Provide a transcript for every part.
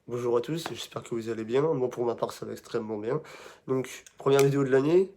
Bonjour à tous, j'espère que vous allez bien. Moi, pour ma part, ça va extrêmement bien. Donc, première vidéo de l'année.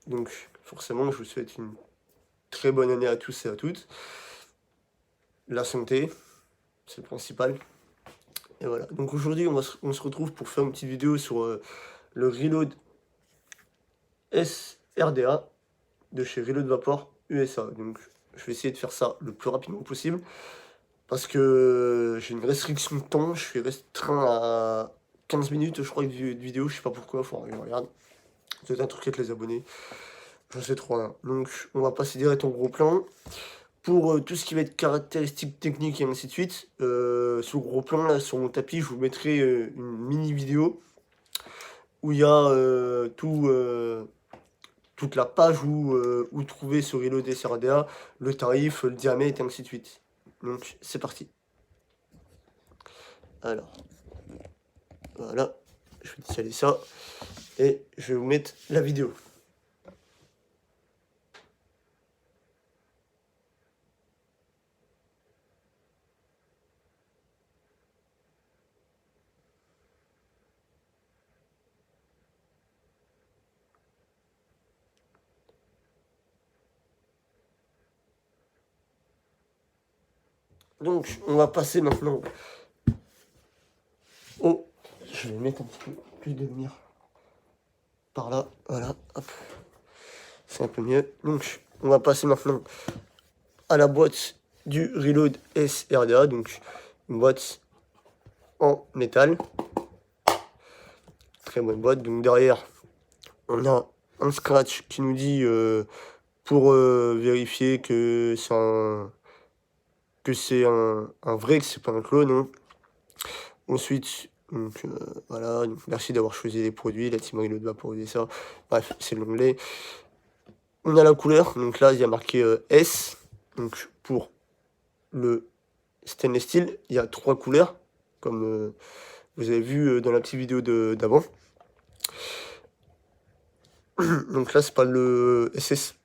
Donc, forcément, je vous souhaite une très bonne année à tous et à toutes. La santé, c'est le principal. Et voilà. Donc, aujourd'hui, on se retrouve pour faire une petite vidéo sur le Reload SRDA de chez Reload Vapor USA. Donc, je vais essayer de faire ça le plus rapidement possible. Parce que j'ai une restriction de temps, je suis restreint à 15 minutes, je crois, de vidéo, je sais pas pourquoi, faut que je regarde. C'est un truc avec les abonnés, j'en sais trop rien. Donc on va passer direct au gros plan. Pour tout ce qui va être caractéristiques techniques et ainsi de suite, sur le gros plan, là, sur mon tapis, je vous mettrai une mini vidéo où il y a toute la page où trouver ce Reload SRDA, le tarif, le diamètre et ainsi de suite. Donc c'est parti. Alors, voilà, je vais installer ça et je vais vous mettre la vidéo. Donc, on va passer maintenant au... Je vais mettre un petit peu plus de lumière par là, voilà, hop. C'est un peu mieux. Donc, on va passer maintenant à la boîte du Reload SRDA, donc une boîte en métal. Très bonne boîte. Donc derrière, on a un scratch qui nous dit pour vérifier que c'est un vrai, que c'est pas un clone. Hein. Ensuite, donc, voilà, donc, merci d'avoir choisi les produits, la team Reload va pour ça. Bref, c'est l'onglet. On a la couleur, donc là il y a marqué S, donc pour le stainless steel, il y a 3 couleurs, comme vous avez vu dans la petite vidéo d'avant. Donc là c'est pas le SS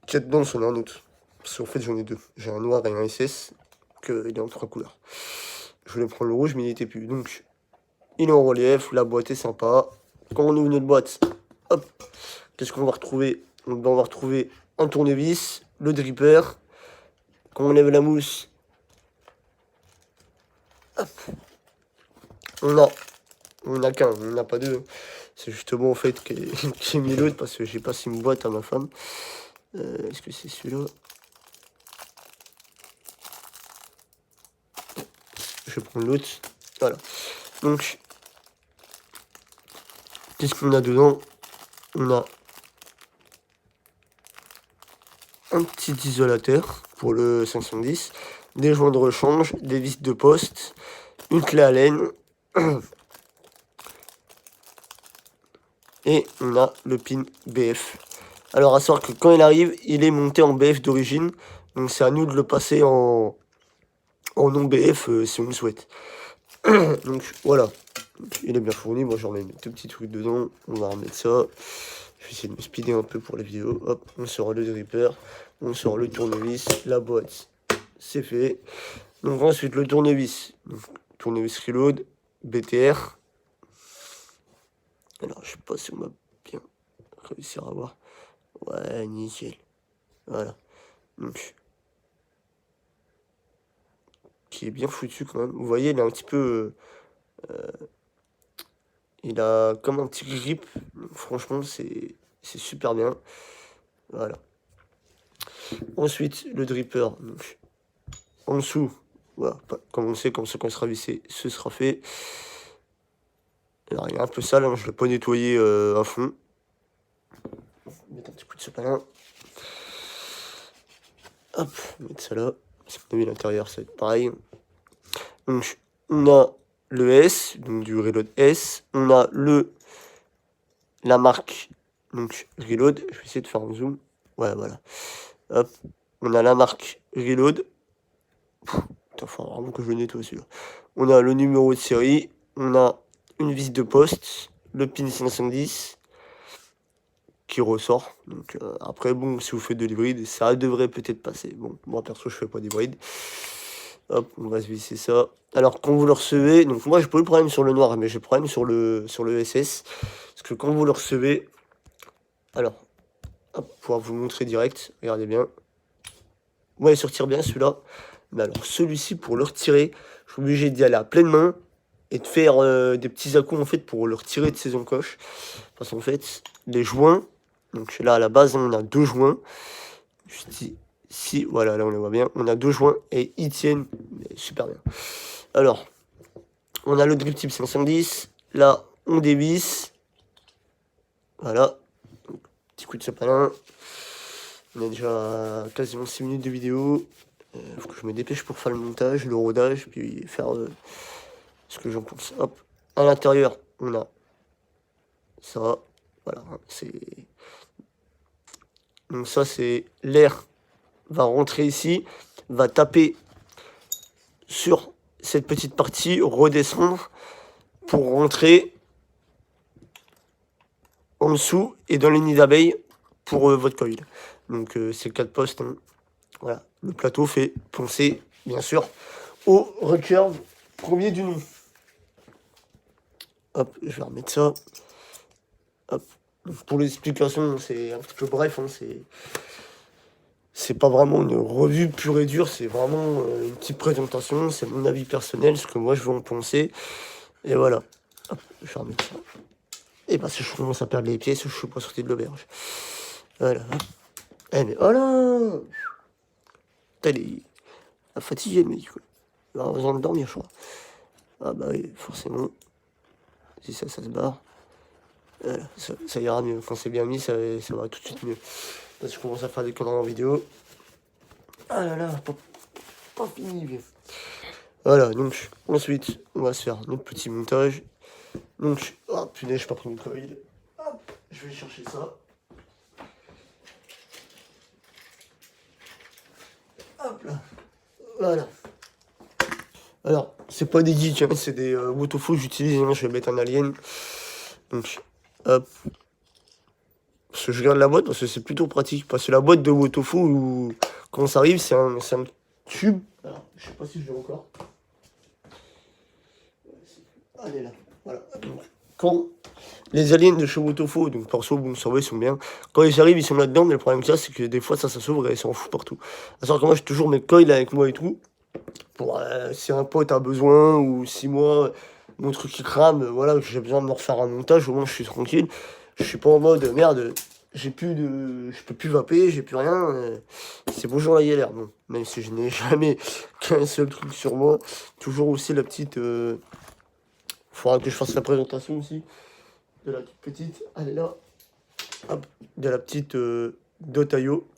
qui est dedans, c'en a un autre. Parce qu'en fait j'en ai deux, j'ai un noir et un SS, il est en 3 couleurs. Je voulais prendre le rouge mais il n'y était plus, donc il est en relief, la boîte est sympa. Quand on ouvre notre boîte, hop, qu'est-ce qu'on va retrouver? On va retrouver un tournevis, le dripper. Quand on lève la mousse, hop, on a qu'un, on n'a pas deux. C'est justement en fait que j'ai mis l'autre parce que j'ai passé une boîte à ma femme. Est-ce que c'est celui-là? Je vais prendre l'autre. Voilà. Donc, qu'est-ce qu'on a dedans? On a un petit isolateur pour le 510, des joints de rechange, des vis de poste, une clé Allen. Et on a le pin BF. Alors à savoir que quand il arrive, il est monté en BF d'origine. Donc c'est à nous de le passer en non BF si on le souhaite. Donc voilà. Donc, il est bien fourni. Moi j'en mets mes deux petits trucs dedans. On va remettre ça. Je vais essayer de me speeder un peu pour la vidéo. Hop, on sort le dripper. On sort le tournevis. La boîte. C'est fait. Donc ensuite le tournevis. Donc, tournevis Reload. BTR. Alors je sais pas si on va bien réussir à voir. Ouais, nickel. Voilà. Donc, qui est bien foutu quand même. Vous voyez, il est un petit peu... il a comme un petit grip. Franchement, c'est super bien. Voilà. Ensuite, le dripper. Donc, en dessous, voilà. Comme on sait, quand ce sera vissé, ce sera fait. Alors, il est un peu sale, hein, je ne l'ai pas nettoyé à fond. Mettre un petit coup de sopalin. Hop, mettre ça là. Si vous avez l'intérieur, ça va être pareil. Donc, on a le S, donc du Reload S. On a la marque, donc Reload. Je vais essayer de faire un zoom. Ouais, voilà. Hop, on a la marque Reload. Il faut vraiment que je le nettoie celui-là. On a le numéro de série. On a une vis de poste. Le pin 510 qui ressort. Donc après, bon, si vous faites de l'hybride, ça devrait peut-être passer. Bon, moi perso, je fais pas d'hybride. Hop, on va se visser ça. Alors, quand vous le recevez, donc moi, j'ai pas eu le problème sur le noir, mais j'ai le problème sur le SS. Parce que quand vous le recevez, alors, hop, pour vous montrer direct, regardez bien. Moi, il sortir bien celui-là. Mais alors, celui-ci, pour le retirer, je suis obligé d'y aller à pleine main et de faire des petits à-coups, en fait, pour le retirer de ses encoches. Parce qu'en fait, les joints, donc là, à la base, on a 2 joints. Juste ici, voilà, là, on les voit bien. On a 2 joints et ils tiennent super bien. Alors, on a le grip type 510. Là, on dévisse. Voilà. Petit coup de sopalin. On a déjà quasiment 6 minutes de vidéo. Faut que je me dépêche pour faire le montage, le rodage, puis faire ce que j'en pense. Hop. À l'intérieur, on a ça. Voilà. C'est. Donc ça, c'est l'air va rentrer ici, va taper sur cette petite partie, redescendre pour rentrer en dessous et dans les nids d'abeilles pour votre coil. Donc c'est 4 postes. Hein. Voilà. Le plateau fait penser, bien sûr, au recurve premier du nom. Hop, je vais remettre ça. Hop. Donc, pour l'explication, c'est un petit peu bref. Hein, c'est pas vraiment une revue pure et dure, c'est vraiment une petite présentation. C'est mon avis personnel, ce que moi je veux en penser. Et voilà. Hop, je vais remettre ça. Et bah, si je commence à perdre les pieds, je suis pas sorti de l'auberge. Voilà. Eh, mais oh là! Il est fatigué, le mec, quoi. Il a besoin de dormir, je crois. Ah bah oui, forcément. Si ça se barre. Voilà, ça ira mieux. Quand c'est bien mis, ça va tout de suite mieux. Là, je commence à faire des conneries en vidéo. Ah là là, pas fini, vieux. Voilà, donc, ensuite, on va se faire notre petit montage. Donc, oh punaise, j'ai pas pris mon coil. Hop, je vais chercher ça. Hop là. Voilà. Alors, c'est pas des geeks, hein, c'est des Wotofo que j'utilise. Moi, je vais mettre un alien. Donc, hop. Parce que je garde la boîte parce que c'est plutôt pratique. Parce que la boîte de Wotofo, quand ça arrive, c'est un tube. Alors, je sais pas si je l'ai encore. Elle est là. Voilà. Donc, quand les aliens de chez Wotofo, donc perso, bon, ça va, ils sont bien. Quand ils arrivent, ils sont là-dedans, mais le problème qu'il y a, c'est que des fois, ça s'ouvre et ça en fout partout. À savoir que moi, j'ai toujours mes coils avec moi et tout. Pour si un pote a besoin, ou si moi, mon truc qui crame, voilà, j'ai besoin de me refaire un montage, au moins je suis tranquille. Je suis pas en mode merde, je peux plus vaper, j'ai plus rien. C'est bonjour la galère, bon. Même si je n'ai jamais qu'un seul truc sur moi. Toujours aussi la petite. Faudra que je fasse la présentation aussi. De la toute petite. Elle est là. Hop. De la petite Dotayo.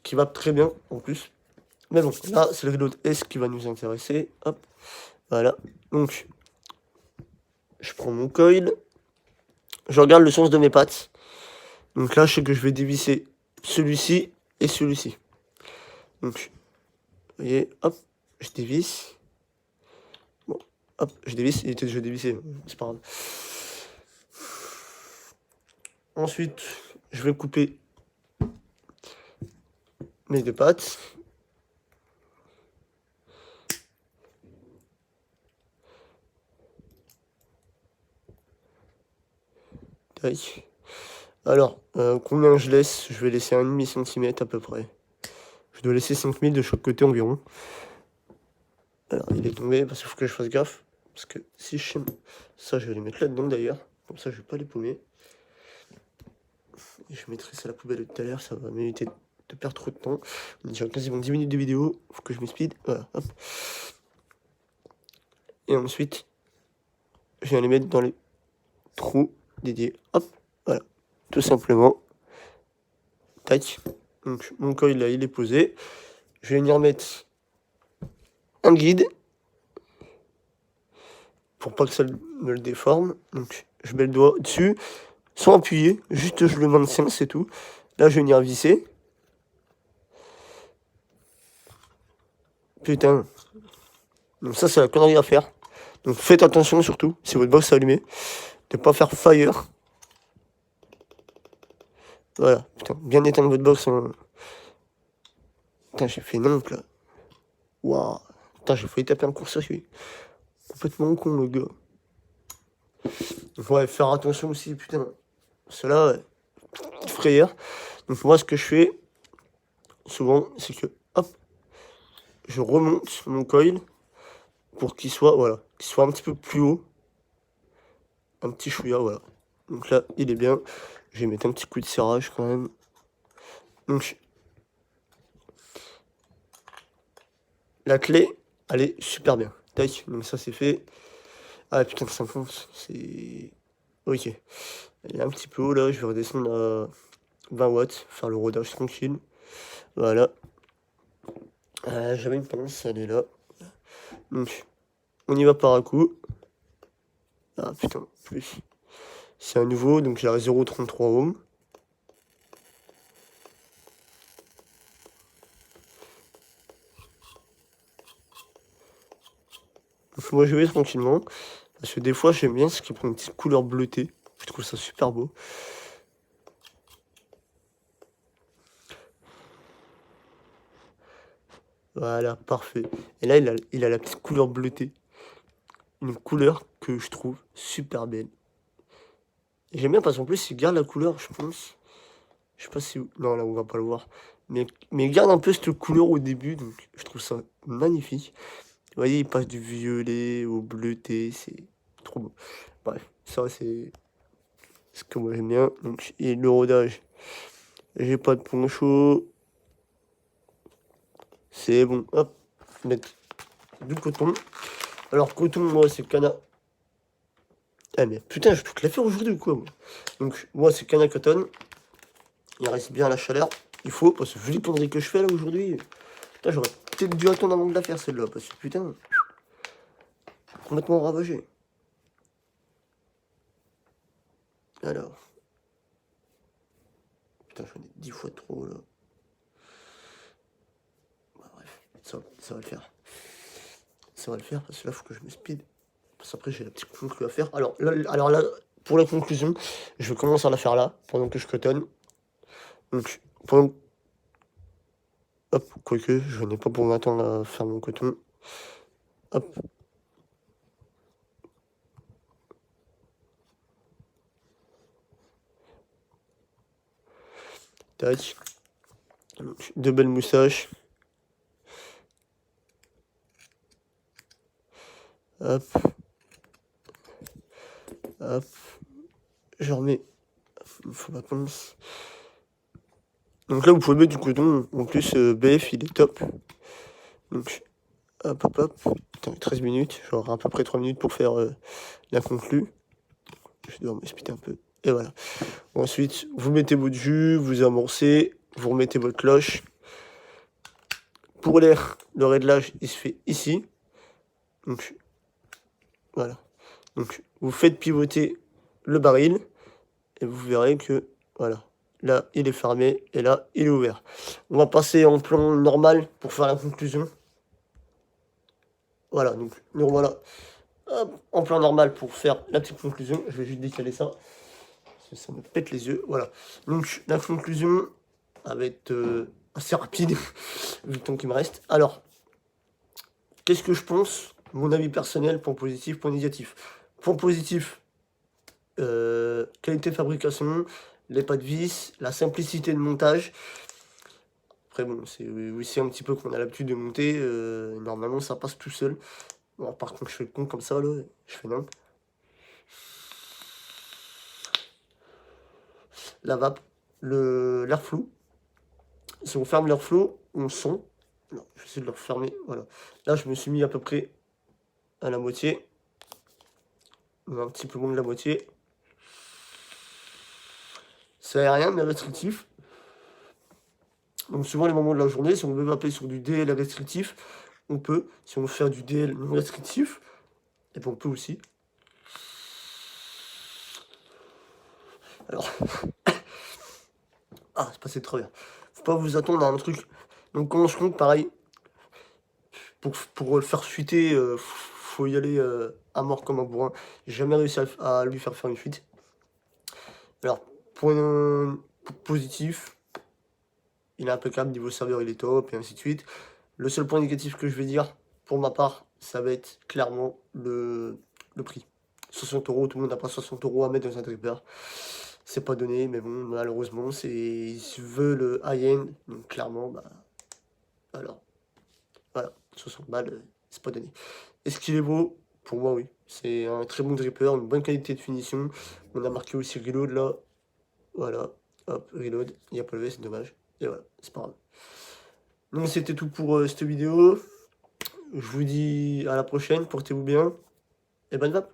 Qui va très bien en plus. Mais bon, là c'est le Reload S qui va nous intéresser. Hop. Voilà. Donc. Je prends mon coil. Je regarde le sens de mes pattes. Donc là, je sais que je vais dévisser celui-ci et celui-ci. Donc, vous voyez, hop, je dévisse. Bon, hop, je dévisse. Il était déjà dévissé, c'est pas grave. Ensuite, je vais couper mes 2 pattes. Tac. Alors, combien je laisse? Je vais laisser 1,5 cm à peu près. Je dois laisser 5 000 de chaque côté environ. Alors, il est tombé parce qu'il faut que je fasse gaffe. Parce que si je sais... Ça, je vais les mettre là-dedans d'ailleurs. Comme ça, je vais pas les paumer. Et je mettrai ça à la poubelle tout à l'heure. Ça va m'éviter de perdre trop de temps. On a déjà quasiment 10 minutes de vidéo. Faut que je me speed. Voilà, hop. Et ensuite, je viens les mettre dans les trous dédiés. Hop, voilà. Tout simplement. Tac. Donc, mon coil là, il est posé. Je vais venir mettre un guide. Pour pas que ça me le déforme. Donc, je mets le doigt dessus. Sans appuyer. Juste, je le maintiens, c'est tout. Là, je vais venir visser. Putain. Donc ça, c'est la connerie à faire. Donc faites attention surtout, si votre box est allumée, de ne pas faire fire. Voilà, putain, bien éteindre votre box Putain, j'ai fait une honte là. Waouh. Putain, j'ai failli taper un court-circuit. Complètement con, le gars. Donc, ouais, faire attention aussi, putain. Cela, petite frayeur. Donc, moi, ce que je fais, souvent, c'est que, hop, je remonte mon coil pour qu'il soit, voilà, qu'il soit un petit peu plus haut. Un petit chouïa, voilà. Donc là, il est bien. Je vais mettre un petit coup de serrage quand même. Donc, la clé, elle est super bien. Tac, donc ça c'est fait. Ah putain, ça fonce, c'est... Ok. Elle est un petit peu haut là, je vais redescendre à 20 watts, faire le rodage tranquille. Voilà. J'avais une pince, elle est là. Donc, on y va par un coup. Ah putain, plus. C'est à nouveau, donc j'ai à 0,33 ohms. Donc moi je vais tranquillement. Parce que des fois j'aime bien ce qui prend une petite couleur bleutée. Je trouve ça super beau. Voilà, parfait. Et là il a la petite couleur bleutée. Une couleur que je trouve super belle. Et j'aime bien parce qu'en plus il garde la couleur, je pense. Je sais pas si... Non, là on va pas le voir. Mais il garde un peu cette couleur au début, donc je trouve ça magnifique. Vous voyez, il passe du violet au bleuté, c'est trop beau. Bref, ça c'est ce que moi j'aime bien. Donc, et le rodage, j'ai pas de poncho. C'est bon, hop, mettre du coton. Alors, coton, moi c'est canard. Ah, mais putain, je peux te la faire aujourd'hui ou quoi, moi. Donc, moi c'est canard coton. Il reste bien la chaleur. Il faut, parce que vu les conneries que je fais là aujourd'hui, putain, j'aurais peut-être dû attendre avant de la faire celle-là, parce que putain, complètement ravagé. Alors, putain, j'en ai 10 fois trop là. Bah, bref, ça va le faire. Ça va le faire, parce que là, faut que je me speed. Parce qu'après, j'ai la petite conclusion à faire. Alors là, pour la conclusion, je vais commencer à la faire là, pendant que je cotonne. Donc, pendant... Hop, quoique, je n'ai pas pour m'attendre à faire mon coton. Hop. Tac. Donc, deux belles moustaches. Hop. Hop. Je remets. Il faut ma pince. Donc là, vous pouvez mettre du coton. En plus, BF, il est top. Donc, hop, hop, hop. Putain, 13 minutes. J'aurai à peu près 3 minutes pour faire la conclue. Je dois m'expliquer un peu. Et voilà. Ensuite, vous mettez votre jus, vous amorcez, vous remettez votre cloche. Pour l'air, le réglage, il se fait ici. Donc, voilà. Donc, vous faites pivoter le baril. Et vous verrez que, voilà. Là, il est fermé. Et là, il est ouvert. On va passer en plan normal pour faire la conclusion. Voilà. Donc, nous voilà. Hop, en plan normal pour faire la petite conclusion. Je vais juste décaler ça. Parce que ça me pète les yeux. Voilà. Donc, la conclusion, ça va être assez rapide, vu le temps qui me reste. Alors, qu'est-ce que je pense? Mon avis personnel, point positif, point négatif. Point positif, qualité de fabrication, les pas de vis, la simplicité de montage. Après bon, c'est aussi un petit peu qu'on a l'habitude de monter, normalement ça passe tout seul. Bon, par contre je fais le con comme ça là, je fais non. La vape, l'air flou. Si on ferme l'air flou, on sent. Non, je vais essayer de le refermer, voilà. Là je me suis mis à peu près à la moitié. Un petit peu moins de la moitié. C'est aérien mais restrictif. Donc suivant les moments de la journée, si on veut vaper sur du DL restrictif, on peut. Si on veut faire du DL non restrictif, et bien on peut aussi. Alors, ah, c'est passé trop bien. Faut pas vous attendre à un truc. Donc quand on se compte, pareil, pour le faire fuiter, faut y aller à mort comme un bourrin. J'ai jamais réussi à lui faire une fuite. Alors, point positif, il est impeccable, niveau serveur il est top, et ainsi de suite. Le seul point négatif que je vais dire, pour ma part, ça va être clairement le prix. 60 €, tout le monde n'a pas 60 € à mettre dans un dripper. C'est pas donné, mais bon, malheureusement, il se veut le high-end, donc clairement, bah, alors, voilà, 60 balles, c'est pas donné. Est-ce qu'il est beau? Pour moi, oui. C'est un très bon dripper, une bonne qualité de finition. On a marqué aussi reload là. Voilà, hop, reload. Il n'y a pas le V, c'est dommage. Et voilà, c'est pas grave. Donc c'était tout pour cette vidéo. Je vous dis à la prochaine, portez-vous bien et bonne vape.